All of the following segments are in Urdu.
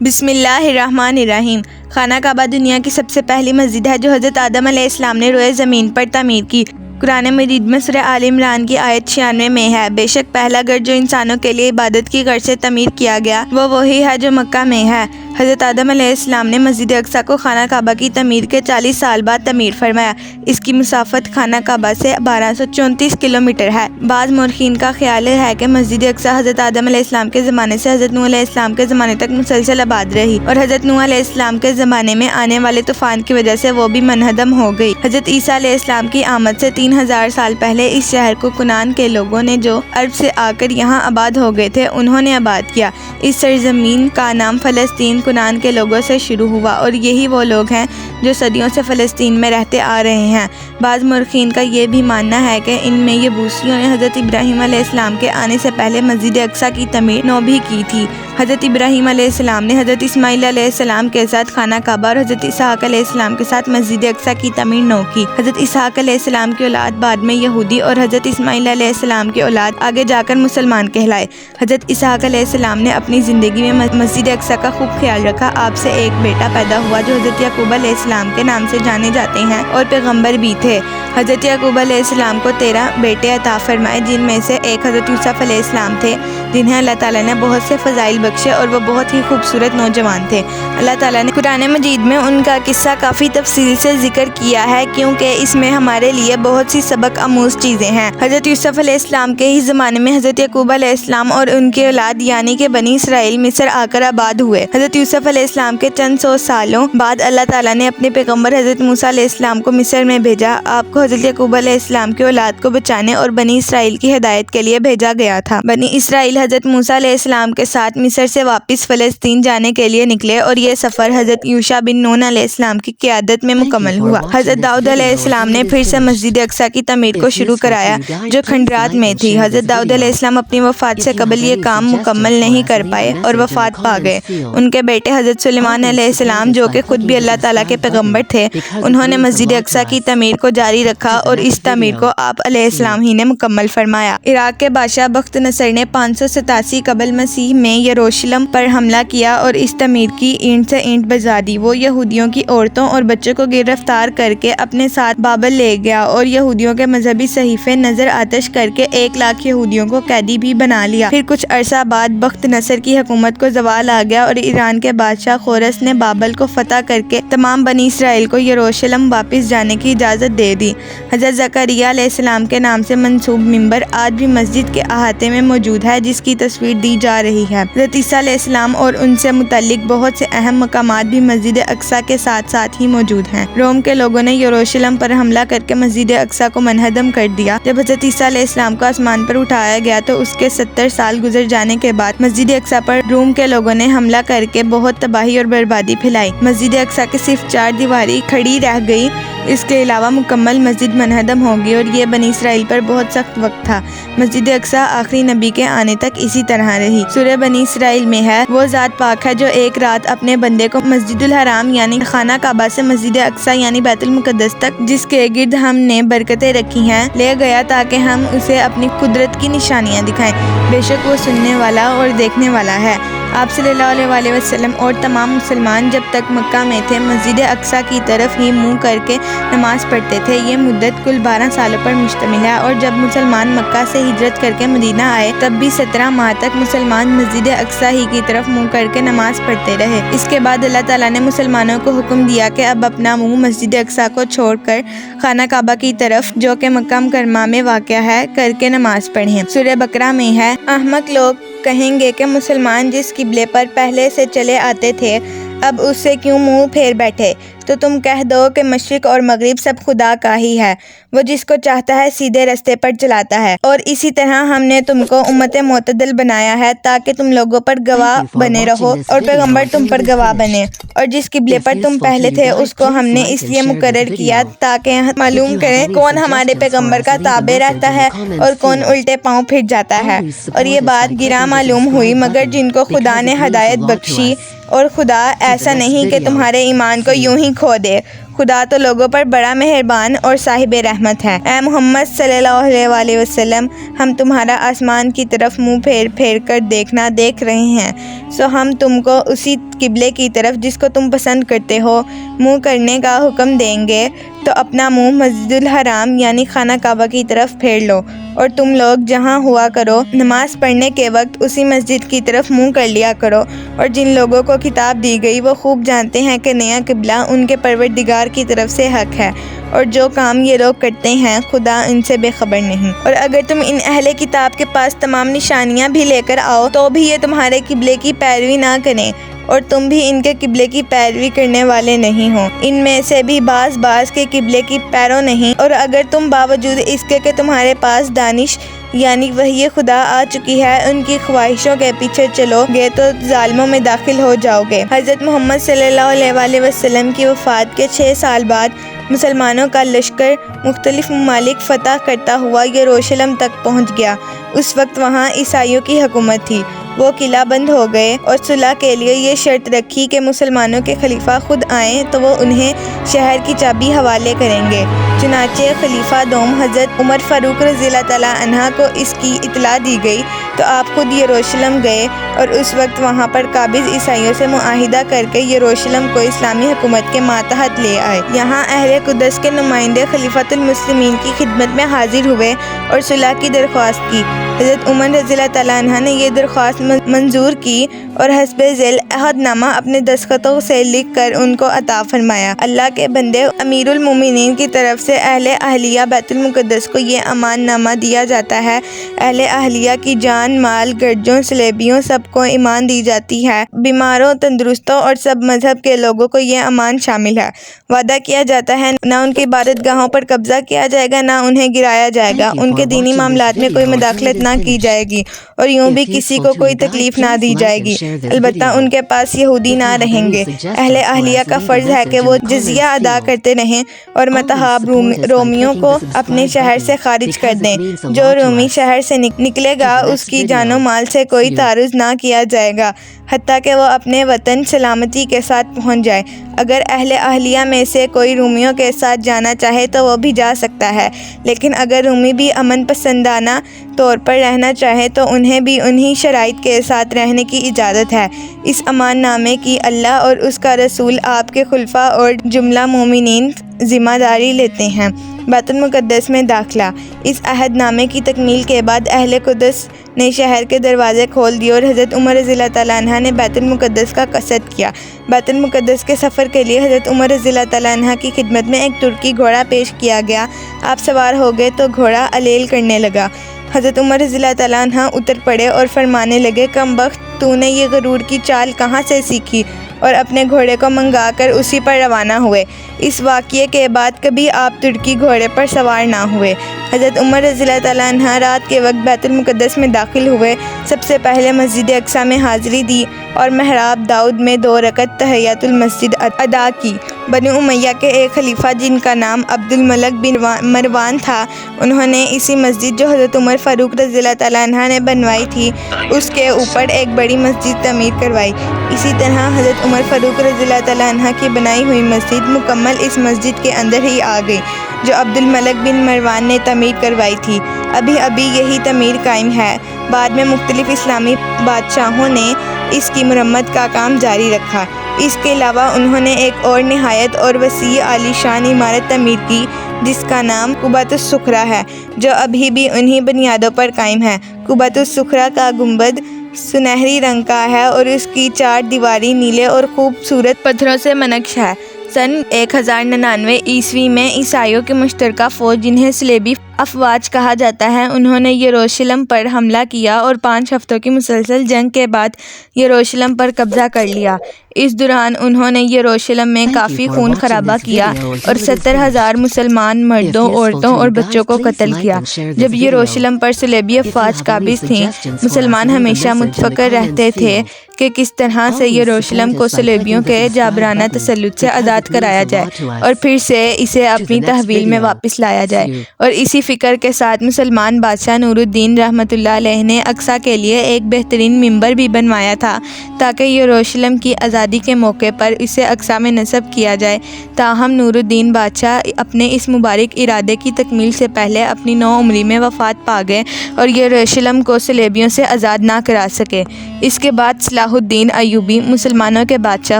بسم اللہ الرحمن الرحیم۔ خانہ کعبہ دنیا کی سب سے پہلی مسجد ہے جو حضرت آدم علیہ السلام نے روئے زمین پر تعمیر کی۔ قرآن مجید میں سورہ آل عمران کی آیت 96 میں ہے، بے شک پہلا گھر جو انسانوں کے لیے عبادت کی غرض سے تعمیر کیا گیا وہ وہی ہے جو مکہ میں ہے۔ حضرت آدم علیہ السلام نے مسجد اقصی کو خانہ کعبہ کی تعمیر کے 40 سال بعد تعمیر فرمایا۔ اس کی مسافت خانہ کعبہ سے 1234 کلومیٹر ہے۔ بعض مورخین کا خیال ہے کہ مسجد اقصی حضرت آدم علیہ السلام کے زمانے سے حضرت نوح علیہ السلام کے زمانے تک مسلسل آباد رہی اور حضرت نوح علیہ السلام کے زمانے میں آنے والے طوفان کی وجہ سے وہ بھی منہدم ہو گئی۔ حضرت عیسیٰ علیہ السلام کی آمد سے 3000 سال پہلے اس شہر کو کنعان کے لوگوں نے جو عرب سے آ کر یہاں آباد ہو گئے تھے انہوں نے آباد کیا۔ اس سرزمین کا نام فلسطین کنعان کے لوگوں سے شروع ہوا اور یہی وہ لوگ ہیں جو صدیوں سے فلسطین میں رہتے آ رہے ہیں۔ بعض مورخین کا یہ بھی ماننا ہے کہ ان میں یبوسیوں نے حضرت ابراہیم علیہ السلام کے آنے سے پہلے مسجد اقصی کی تعمیر نو بھی کی تھی۔ حضرت ابراہیم علیہ السلام نے حضرت اسماعیل علیہ السلام کے ساتھ خانہ کعبہ اور حضرت اسحاق علیہ السلام کے ساتھ مسجد اقصی کی تعمیر نو کی۔ حضرت اسحاق علیہ السلام کی اولاد بعد میں یہودی اور حضرت اسماعیل علیہ السلام کی اولاد آگے جا کر مسلمان کہلائے۔ حضرت اسحاق علیہ السلام نے اپنی زندگی میں مسجد اقصی کا خوب خیال رکھا۔ آپ سے ایک بیٹا پیدا ہوا جو حضرت یعقوب علیہ السلام کے نام سے جانے جاتے ہیں اور پیغمبر بھی تھے۔ حضرت یعقوب علیہ السلام کو 13 بیٹے عطا فرمائے جن میں سے ایک حضرت یوسف علیہ السلام تھے جنہیں اللہ تعالیٰ نے بہت سے فضائل بخشے اور وہ بہت ہی خوبصورت نوجوان تھے۔ اللہ تعالیٰ نے قرآن مجید میں ان کا قصہ کافی تفصیل سے ذکر کیا ہے کیونکہ اس میں ہمارے لیے بہت سی سبق آموز چیزیں ہیں۔ حضرت یوسف علیہ السلام کے ہی زمانے میں حضرت یعقوب علیہ السلام اور ان کے اولاد یعنی کہ بنی اسرائیل مصر آ کر آباد ہوئے۔ حضرت یوسف علیہ السلام کے چند سو سالوں بعد اللہ تعالیٰ نے اپنے پیغمبر حضرت موسیٰ علیہ السلام کو مصر میں بھیجا۔ آپ کو حضرت یعقوب علیہ السلام کی اولاد کو بچانے اور بنی اسرائیل کی ہدایت کے لیے بھیجا گیا تھا۔ بنی اسرائیل حضرت موسیٰ علیہ السلام کے ساتھ مصر سے واپس فلسطین جانے کے لیے نکلے اور یہ سفر حضرت یوشع بن نون علیہ السلام کی قیادت میں مکمل ہوا۔ حضرت داؤد علیہ السلام نے پھر سے مسجد اقصی کی تعمیر کو شروع کرایا جو کھنڈرات میں تھی۔ حضرت داؤد علیہ السلام اپنی وفات سے قبل یہ کام مکمل نہیں کر پائے اور وفات پا گئے۔ ان کے بیٹے حضرت سلیمان علیہ السلام جو کہ خود بھی اللہ تعالیٰ کے پیغمبر تھے انہوں نے مسجد اقصی کی تعمیر کو جاری رکھا اور اس تعمیر کو آپ علیہ السلام ہی نے مکمل فرمایا۔ عراق کے بادشاہ بخت نصر نے 587 قبل مسیح میں یروشلم پر حملہ کیا اور اس تعمیر کی اینٹ سے اینٹ بجا دی۔ وہ یہودیوں کی عورتوں اور بچوں کو گرفتار کر کے اپنے ساتھ بابل لے گیا اور یہودیوں کے مذہبی صحیفے نظر آتش کر کے 1,00,000 یہودیوں کو قیدی بھی بنا لیا۔ پھر کچھ عرصہ بعد بخت نصر کی حکومت کو زوال آ گیا اور ایران کے بادشاہ خورس نے بابل کو فتح کر کے تمام بنی اسرائیل کو یروشلم واپس جانے کی اجازت دے دی۔ حضرت زکریا علیہ السلام کے نام سے منسوب منبر آج بھی مسجد کے احاطے میں موجود ہے جس کی تصویر دی جا رہی ہے۔ حضرت عیسیٰ علیہ السلام اور ان سے متعلق بہت سے اہم مقامات بھی مسجد اقصی کے ساتھ ساتھ ہی موجود ہیں۔ روم کے لوگوں نے یروشلم پر حملہ کر کے مسجد اقصی کو منہدم کر دیا۔ جب حضرت عیسیٰ علیہ السلام کو آسمان پر اٹھایا گیا تو اس کے 70 سال گزر جانے کے بعد مسجد اقصی پر روم کے لوگوں نے حملہ کر کے بہت تباہی اور بربادی پھیلائی۔ مسجد اقصی کی صرف 4 دیواری کھڑی رہ گئی، اس کے علاوہ مکمل مسجد منہدم ہو گئی اور یہ بنی اسرائیل پر بہت سخت وقت تھا۔ مسجد اقصی آخری نبی کے آنے تک اسی طرح رہی۔ سورہ بنی اسرائیل میں ہے، وہ ذات پاک ہے جو ایک رات اپنے بندے کو مسجد الحرام یعنی خانہ کعبہ سے مسجد اقصی یعنی بیت المقدس تک جس کے گرد ہم نے برکتیں رکھی ہیں لے گیا تاکہ ہم اسے اپنی قدرت کی نشانیاں دکھائیں۔ بے شک وہ سننے والا اور دیکھنے والا ہے۔ آپ صلی اللہ علیہ وسلم اور تمام مسلمان جب تک مکہ میں تھے مسجد اقصی کی طرف ہی منہ کر کے نماز پڑھتے تھے۔ یہ مدت کل 12 سالوں پر مشتمل ہے اور جب مسلمان مکہ سے ہجرت کر کے مدینہ آئے تب بھی 17 ماہ تک مسلمان مسجد اقصی ہی کی طرف منہ کر کے نماز پڑھتے رہے۔ اس کے بعد اللہ تعالیٰ نے مسلمانوں کو حکم دیا کہ اب اپنا منہ مسجد اقصی کو چھوڑ کر خانہ کعبہ کی طرف جو کہ مکہ مکرمہ میں واقع ہے کر کے نماز پڑھیں۔ سورہ بقرہ میں ہے، احمق لوگ کہیں گے کہ مسلمان جس قبلے پر پہلے سے چلے آتے تھے اب اس سے کیوں منہ پھیر بیٹھے؟ تو تم کہہ دو کہ مشرق اور مغرب سب خدا کا ہی ہے، وہ جس کو چاہتا ہے سیدھے رستے پر چلاتا ہے، اور اسی طرح ہم نے تم کو امت معتدل بنایا ہے تاکہ تم لوگوں پر گواہ بنے رہو اور پیغمبر تم پر گواہ بنے، اور جس قبلے پر تم پہلے تھے اس کو ہم نے اس لیے مقرر کیا تاکہ معلوم کریں کون ہمارے پیغمبر کا تابع رہتا ہے اور کون الٹے پاؤں پھر جاتا ہے، اور یہ بات گراں معلوم ہوئی مگر جن کو خدا نے ہدایت بخشی، اور خدا ایسا نہیں کہ تمہارے ایمان کو یوں ہی کھو دے، خدا تو لوگوں پر بڑا مہربان اور صاحب رحمت ہے۔ اے محمد صلی اللہ علیہ وسلم، ہم تمہارا آسمان کی طرف منہ پھیر پھیر کر دیکھنا دیکھ رہے ہیں، سو ہم تم کو اسی قبلے کی طرف جس کو تم پسند کرتے ہو منہ کرنے کا حکم دیں گے، تو اپنا منہ مسجد الحرام یعنی خانہ کعبہ کی طرف پھیر لو، اور تم لوگ جہاں ہوا کرو نماز پڑھنے کے وقت اسی مسجد کی طرف منہ کر لیا کرو۔ اور جن لوگوں کو کتاب دی گئی وہ خوب جانتے ہیں کہ نیا قبلہ ان کے پروردگار کی طرف سے حق ہے، اور جو کام یہ لوگ کرتے ہیں خدا ان سے بے خبر نہیں۔ اور اگر تم ان اہل کتاب کے پاس تمام نشانیاں بھی لے کر آؤ تو بھی یہ تمہارے قبلے کی پیروی نہ کریں، اور تم بھی ان کے قبلے کی پیروی کرنے والے نہیں ہو، ان میں سے بھی بعض کے قبلے کی پیرو نہیں۔ اور اگر تم باوجود اس کے کہ تمہارے پاس دانش یعنی وحی خدا آ چکی ہے ان کی خواہشوں کے پیچھے چلو گے تو ظالموں میں داخل ہو جاؤ گے۔ حضرت محمد صلی اللہ علیہ وسلم کی وفات کے 6 سال بعد مسلمانوں کا لشکر مختلف ممالک فتح کرتا ہوا یروشلم تک پہنچ گیا۔ اس وقت وہاں عیسائیوں کی حکومت تھی، وہ قلعہ بند ہو گئے اور صلح کے لیے یہ شرط رکھی کہ مسلمانوں کے خلیفہ خود آئیں تو وہ انہیں شہر کی چابی حوالے کریں گے۔ چنانچہ خلیفہ دوم حضرت عمر فاروق رضی اللہ تعالیٰ عنہ کو اس کی اطلاع دی گئی تو آپ خود یروشلم گئے اور اس وقت وہاں پر قابض عیسائیوں سے معاہدہ کر کے یروشلم کو اسلامی حکومت کے ماتحت لے آئے۔ یہاں اہل قدس کے نمائندے خلیفۃ المسلمین کی خدمت میں حاضر ہوئے اور صلح کی درخواست کی۔ حضرت عمر رضی اللہ تعالیٰ عنہ نے یہ درخواست منظور کی اور حسب ذیل عہد نامہ اپنے دستخطوں سے لکھ کر ان کو عطا فرمایا۔ اللہ کے بندے امیر المومنین کی طرف سے اہل اہلیہ بیت المقدس کو یہ امان نامہ دیا جاتا ہے۔ اہل اہلیہ کی جان مال گرجوں سلیبیوں سب کو امان دی جاتی ہے، بیماروں تندرستوں اور سب مذہب کے لوگوں کو یہ امان شامل ہے۔ وعدہ کیا جاتا ہے نہ ان کی عبادت گاہوں پر قبضہ کیا جائے گا نہ انہیں گرایا جائے گا، ان کے دینی معاملات میں کوئی مداخلت نہ کی جائے گی اور یوں بھی کسی کو کوئی تکلیف نہ دی جائے گی، البتہ ان کے پاس یہودی نہ رہیں گے۔ اہل اہلیہ کا فرض ہے کہ وہ جزیہ ادا کرتے رہیں اور متحاب رومیوں کو اپنے شہر سے خارج کر دیں۔ جو رومی شہر سے نکلے گا اس کی جان و مال سے کوئی تعرض نہ کیا جائے گا حتیٰ کہ وہ اپنے وطن سلامتی کے ساتھ پہنچ جائے۔ اگر اہل اہلیہ میں سے کوئی رومیوں کے ساتھ جانا چاہے تو وہ بھی جا سکتا ہے، لیکن اگر رومی بھی امن پسندانہ طور پر رہنا چاہے تو انہیں بھی انہی شرائط کے ساتھ رہنے کی اجازت ہے۔ اس امان نامے کی اللہ اور اس کا رسول آپ کے خلفاء اور جملہ مومنین ذمہ داری لیتے ہیں۔ بیت المقدس میں داخلہ۔ اس عہد نامے کی تکمیل کے بعد اہل قدس نے شہر کے دروازے کھول دیے اور حضرت عمر رضی اللہ تعالیٰ عنہ نے بیت المقدس کا قصد کیا۔ بیت المقدس کے سفر کے لیے حضرت عمر رضی اللہ تعالیٰ عنہ کی خدمت میں ایک ترکی گھوڑا پیش کیا گیا۔ آپ سوار ہو گئے تو گھوڑا الیل کرنے لگا۔ حضرت عمر رضی اللہ تعالیٰ عنہ اتر پڑے اور فرمانے لگے، کم بخت، تو نے یہ غرور کی چال کہاں سے سیکھی؟ اور اپنے گھوڑے کو منگا کر اسی پر روانہ ہوئے۔ اس واقعے کے بعد کبھی آپ ترکی گھوڑے پر سوار نہ ہوئے۔ حضرت عمر رضی اللہ تعالیٰ عنہ رات کے وقت بیت المقدس میں داخل ہوئے، سب سے پہلے مسجد اقصیٰ میں حاضری دی اور محراب داؤد میں 2 رکعت تحیۃ المسجد ادا کی۔ بنو امیہ کے ایک خلیفہ جن کا نام عبد الملک بن مروان تھا، انہوں نے اسی مسجد جو حضرت عمر فاروق رضی اللہ تعالیٰ عنہ نے بنوائی تھی اس کے اوپر ایک بڑی مسجد تعمیر کروائی۔ اسی طرح حضرت عمر فاروق رضی اللہ تعالیٰ عنہ کی بنائی ہوئی مسجد مکمل اس مسجد کے اندر ہی آ گئی جو عبد الملک بن مروان نے تعمیر کروائی تھی۔ ابھی یہی تعمیر قائم ہے۔ بعد میں مختلف اسلامی بادشاہوں نے اس کی مرمت کا کام جاری رکھا۔ اس کے علاوہ انہوں نے ایک اور نہایت اور وسیع عالی شان عمارت تعمیر کی جس کا نام قبۃ الصخرہ ہے، جو ابھی بھی انہی بنیادوں پر قائم ہے۔ قبۃ الصخرہ کا گنبد سنہری رنگ کا ہے اور اس کی 4 دیواری نیلے اور خوبصورت پتھروں سے منقش ہے۔ سن 1099 عیسوی میں عیسائیوں کی مشترکہ فوج جنہیں صلیبی افواج کہا جاتا ہے، انہوں نے یروشلم پر حملہ کیا اور 5 ہفتوں کی مسلسل جنگ کے بعد یروشلم پر قبضہ کر لیا۔ اس دوران انہوں نے یروشلم میں کافی خون خرابہ کیا اور 70,000 مسلمان مردوں، عورتوں اور بچوں کو قتل کیا۔ جب یروشلم پر صلیبی افواج قابض تھیں، مسلمان ہمیشہ متفکر رہتے تھے کہ کس طرح سے یروشلم کو صلیبیوں کے جابرانہ تسلط سے آزاد کرایا جائے اور پھر سے اسے اپنی تحویل میں واپس لایا جائے۔ اور اسی فکر کے ساتھ مسلمان بادشاہ نور الدین رحمۃ اللہ علیہ نے اقصیٰ کے لیے ایک بہترین منبر بھی بنوایا تھا تاکہ یروشلم کی آزادی آزادی کے موقع پر اسے اقصیٰ میں نصب کیا جائے، تاہم نور الدین بادشاہ اپنے اس مبارک ارادے کی تکمیل سے پہلے اپنی 9 عمری میں وفات پا گئے اور یروشلم کو صلیبیوں سے آزاد نہ کرا سکے۔ اس کے بعد صلاح الدین ایوبی مسلمانوں کے بادشاہ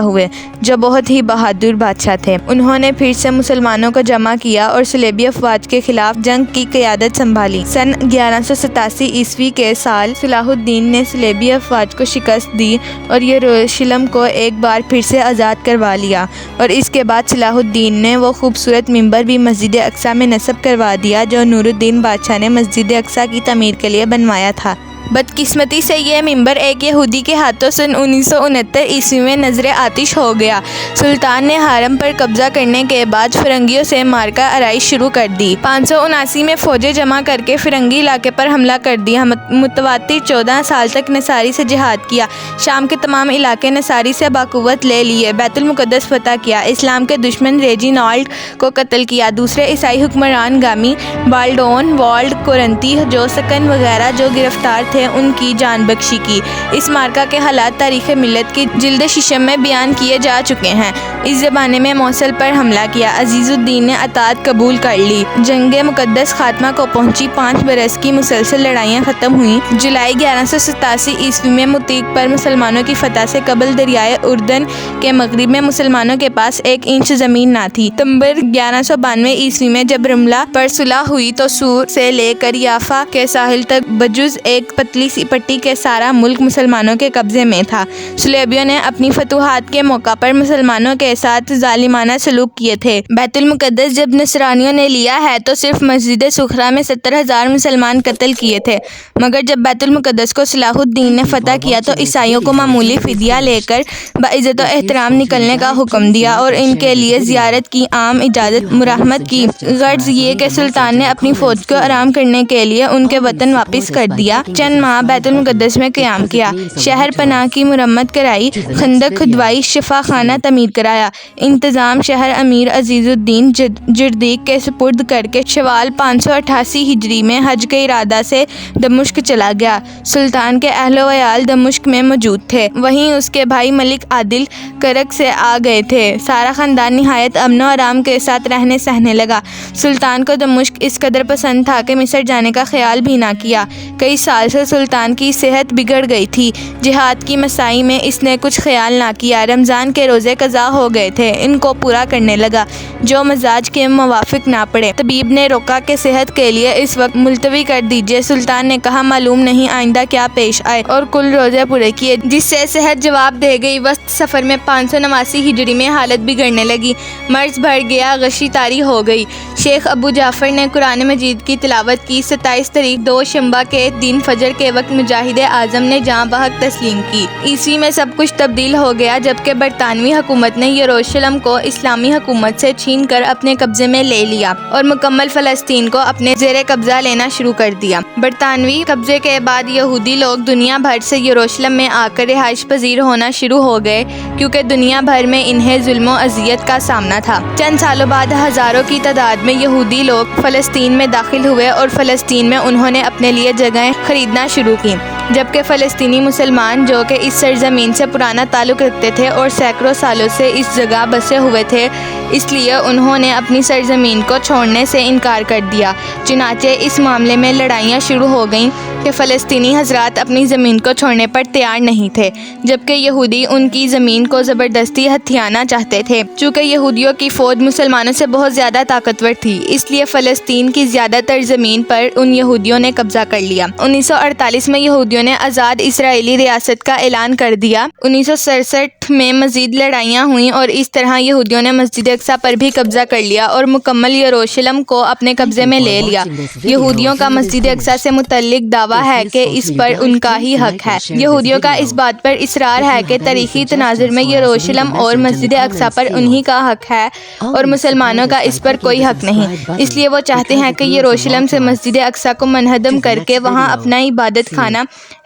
ہوئے، جو بہت ہی بہادر بادشاہ تھے۔ انہوں نے پھر سے مسلمانوں کو جمع کیا اور صلیبی افواج کے خلاف جنگ کی قیادت سنبھالی۔ سن 1187 عیسوی کے سال صلاح الدین نے صلیبی افواج کو شکست دی اور یروشلم کو ایک بار پھر سے آزاد کروا لیا، اور اس کے بعد صلاح الدین نے وہ خوبصورت ممبر بھی مسجد اقصیٰ میں نصب کروا دیا جو نور الدین بادشاہ نے مسجد اقصیٰ کی تعمیر کے لیے بنوایا تھا۔ بدقسمتی سے یہ ممبر ایک یہودی کے ہاتھوں سن 1969 عیسوی میں نظر آتش ہو گیا۔ سلطان نے حرم پر قبضہ کرنے کے بعد فرنگیوں سے مارکہ آرائی شروع کر دی۔ 579 میں فوجیں جمع کر کے فرنگی علاقے پر حملہ کر دیا۔ متواتر 14 سال تک نصاری سے جہاد کیا، شام کے تمام علاقے نصاری سے باقوت لے لیے، بیت المقدس فتح کیا، اسلام کے دشمن ریجینالڈ کو قتل کیا، دوسرے عیسائی حکمران گامی، بالڈون، والڈ، کورنتی، جوسکن وغیرہ جو گرفتار تھے ان کی جان بخشی کی۔ اس مارکہ کے حالات تاریخ ملت کی جلد ششم میں بیان کیے جا چکے ہیں۔ اس زمانے میں موصل پر حملہ کیا، عزیز الدین نے اطاعت قبول کر لی، جنگ مقدس خاتمہ کو پہنچی، 5 برس کی مسلسل لڑائیاں ختم ہوئیں۔ جولائی 1187 عیسوی میں مطیق پر مسلمانوں کی فتح سے قبل دریائے اردن کے مغرب میں مسلمانوں کے پاس 1 انچ زمین نہ تھی۔ ستمبر 1192 عیسوی میں جب رملہ پر صلح ہوئی تو سور سے لے کر یافا کے ساحل تک بجز ایک پتلی سی پٹی کے سارا ملک مسلمانوں کے قبضے میں تھا۔ صلیبیوں نے اپنی فتوحات کے موقع پر مسلمانوں کے ساتھ ظالمانہ سلوک کیے تھے۔ بیت المقدس جب نصرانیوں نے لیا ہے تو صرف مسجد سخرا میں 70,000 مسلمان قتل کیے تھے، مگر جب بیت المقدس کو صلاح الدین نے فتح کیا تو عیسائیوں کو معمولی فدیہ لے کر بعزت و احترام نکلنے کا حکم دیا اور ان کے لیے زیارت کی عام اجازت مراحمت کی۔ غرض یہ کہ سلطان نے اپنی فوج کو آرام کرنے کے لیے ان کے وطن واپس کر دیا، چند ماہ بیت المقدس میں قیام کیا، شہر پناہ کی مرمت کرائی، خندق کھدوائی، شفا خانہ تعمیر کرایا، انتظام شہر امیر عزیز الدین جردیق کے سپرد کر کے شوال 588 ہجری میں حج کے ارادہ سے دمشق چلا گیا۔ سلطان کے اہل و عیال دمشق میں موجود تھے، وہیں اس کے بھائی ملک عادل کرک سے آ گئے تھے۔ سارا خاندان نہایت امن و آرام کے ساتھ رہنے سہنے لگا۔ سلطان کو دمشق اس قدر پسند تھا کہ مصر جانے کا خیال بھی نہ کیا۔ کئی سال سے سلطان کی صحت بگڑ گئی تھی، جہاد کی مساعی میں اس نے کچھ خیال نہ کیا۔ رمضان کے روزے قضا ہو گئے تھے، ان کو پورا کرنے لگا جو مزاج کے موافق نہ پڑے۔ طبیب نے روکا کہ صحت کے لیے اس وقت ملتوی کر دیجیے۔ سلطان نے کہا معلوم نہیں آئندہ کیا پیش آئے، اور کل روزے پورے کیے، جس سے صحت جواب دے گئی۔ وسط سفر میں 589 ہجری میں حالت بگڑنے لگی، مرض بڑھ گیا، غشی طاری ہو گئی۔ شیخ ابو جعفر نے قرآن مجید کی تلاوت کی۔ 27 تاریخ دوشنبہ کے دن فجر کے وقت مجاہد اعظم نے جاں بحق تسلیم کی۔ عیسوی میں سب کچھ تبدیل ہو گیا جبکہ برطانوی حکومت نے یروشلم کو اسلامی حکومت سے چھین کر اپنے قبضے میں لے لیا اور مکمل فلسطین کو اپنے زیر قبضہ لینا شروع کر دیا۔ برطانوی قبضے کے بعد یہودی لوگ دنیا بھر سے یروشلم میں آ کر رہائش پذیر ہونا شروع ہو گئے، کیونکہ دنیا بھر میں انہیں ظلم و اذیت کا سامنا تھا۔ چند سالوں بعد ہزاروں کی تعداد میں یہودی لوگ فلسطین میں داخل ہوئے اور فلسطین میں انہوں نے اپنے لیے جگہیں خریدنا شروع کی، جبکہ فلسطینی مسلمان جو کہ اس سرزمین سے پرانا تعلق رکھتے تھے اور سینکڑوں سالوں سے اس جگہ بسے ہوئے تھے، اس لیے انہوں نے اپنی سرزمین کو چھوڑنے سے انکار کر دیا۔ چنانچہ اس معاملے میں لڑائیاں شروع ہو گئیں کہ فلسطینی حضرات اپنی زمین کو چھوڑنے پر تیار نہیں تھے، جبکہ یہودی ان کی زمین کو زبردستی ہتھیانا چاہتے تھے۔ چونکہ یہودیوں کی فوج مسلمانوں سے بہت زیادہ طاقتور تھی، اس لیے فلسطین کی زیادہ تر زمین پر ان یہودیوں نے قبضہ کر لیا۔ 1948 میں یہودیوں نے آزاد اسرائیلی ریاست کا اعلان کر دیا۔ 1967 میں مزید لڑائیاں ہوئیں اور اس طرح یہودیوں نے مسجد اقصیٰ پر بھی قبضہ کر لیا اور مکمل یروشلم کو اپنے قبضے میں لے لیا۔ یہودیوں کا مسجد اقصیٰ سے متعلق دعویٰ ہے کہ اس پر ان کا ہی حق ہے۔ یہودیوں کا اس بات پر اصرار ہے کہ تاریخی تناظر میں یروشلم اور مسجد اقصیٰ پر انہی کا حق ہے اور مسلمانوں کا اس پر کوئی حق نہیں، اس لیے وہ چاہتے ہیں کہ یروشلم سے مسجد اقصیٰ کو منہدم کر کے وہاں اپنا عبادت خانہ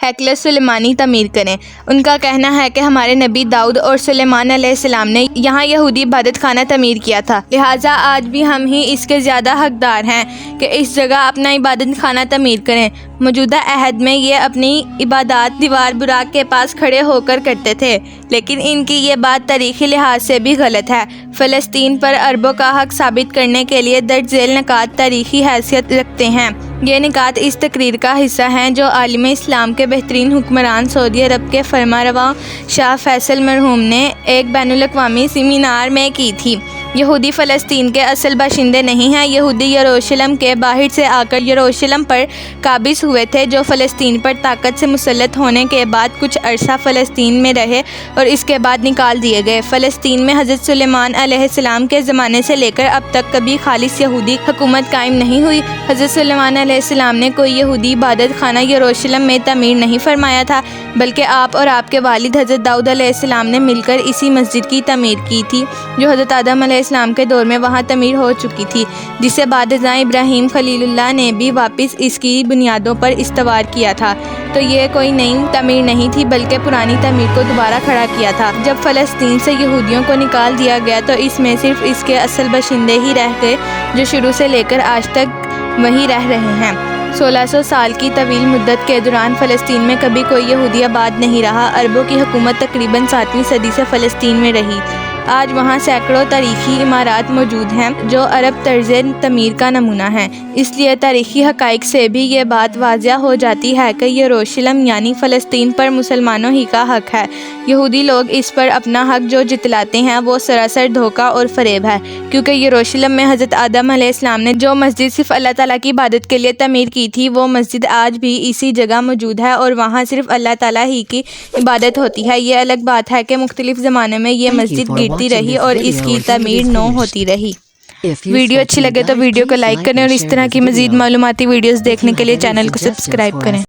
ہیکل سلیمانی تعمیر کریں۔ ان کا کہنا ہے کہ ہمارے نبی داؤد اور سلیمان علیہ السلام نے یہاں یہودی عبادت خانہ تعمیر کیا تھا، لہٰذا آج بھی ہم ہی اس کے زیادہ حقدار ہیں کہ اس جگہ اپنا عبادت خانہ تعمیر کریں۔ موجودہ موجودہ عہد میں یہ اپنی عبادات دیوار براق کے پاس کھڑے ہو کر کرتے تھے، لیکن ان کی یہ بات تاریخی لحاظ سے بھی غلط ہے۔ فلسطین پر عربوں کا حق ثابت کرنے کے لیے درج ذیل نکات تاریخی حیثیت رکھتے ہیں۔ یہ نکات اس تقریر کا حصہ ہیں جو عالم اسلام کے بہترین حکمران سعودی عرب کے فرمانروا شاہ فیصل مرحوم نے ایک بین الاقوامی سیمینار میں کی تھی۔ یہودی فلسطین کے اصل باشندے نہیں ہیں، یہودی یروشلم کے باہر سے آ کر یروشلم پر قابض ہوئے تھے، جو فلسطین پر طاقت سے مسلط ہونے کے بعد کچھ عرصہ فلسطین میں رہے اور اس کے بعد نکال دیے گئے۔ فلسطین میں حضرت سلیمان علیہ السلام کے زمانے سے لے کر اب تک کبھی خالص یہودی حکومت قائم نہیں ہوئی۔ حضرت سلیمان علیہ السلام نے کوئی یہودی عبادت خانہ یروشلم میں تعمیر نہیں فرمایا تھا، بلکہ آپ اور آپ کے والد حضرت داؤد علیہ السلام نے مل کر اسی مسجد کی تعمیر کی تھی، جو حضرت آدم علیہ السلام کے دور میں وہاں تعمیر ہو چکی تھی، جسے بعد ازاں ابراہیم خلیل اللہ نے بھی واپس اس کی بنیادوں پر استوار کیا تھا۔ تو یہ کوئی نئی تعمیر نہیں تھی، بلکہ پرانی تعمیر کو دوبارہ کھڑا کیا تھا۔ جب فلسطین سے یہودیوں کو نکال دیا گیا تو اس میں صرف اس کے اصل باشندے ہی رہ گئے، جو شروع سے لے کر آج تک وہیں رہ رہے ہیں۔ 1600 سال کی طویل مدت کے دوران فلسطین میں کبھی کوئی یہودی آباد نہیں رہا۔ عربوں کی حکومت تقریباً 7ویں صدی سے فلسطین میں رہی۔ آج وہاں سینکڑوں تاریخی عمارات موجود ہیں جو عرب طرز تعمیر کا نمونہ ہیں۔ اس لیے تاریخی حقائق سے بھی یہ بات واضح ہو جاتی ہے کہ یروشلم یعنی فلسطین پر مسلمانوں ہی کا حق ہے۔ یہودی لوگ اس پر اپنا حق جو جتلاتے ہیں وہ سراسر دھوکہ اور فریب ہے، کیونکہ یروشلم میں حضرت آدم علیہ السلام نے جو مسجد صرف اللہ تعالیٰ کی عبادت کے لیے تعمیر کی تھی، وہ مسجد آج بھی اسی جگہ موجود ہے اور وہاں صرف اللہ تعالیٰ ہی کی عبادت ہوتی ہے۔ یہ الگ بات ہے کہ مختلف زمانوں میں یہ مسجد گرتی رہی اور اس کی تعمیر نو ہوتی رہی۔ ویڈیو اچھی لگے تو ویڈیو کو لائک کریں اور اس طرح کی مزید معلوماتی ویڈیوز دیکھنے کے لیے چینل کو سبسکرائب کریں۔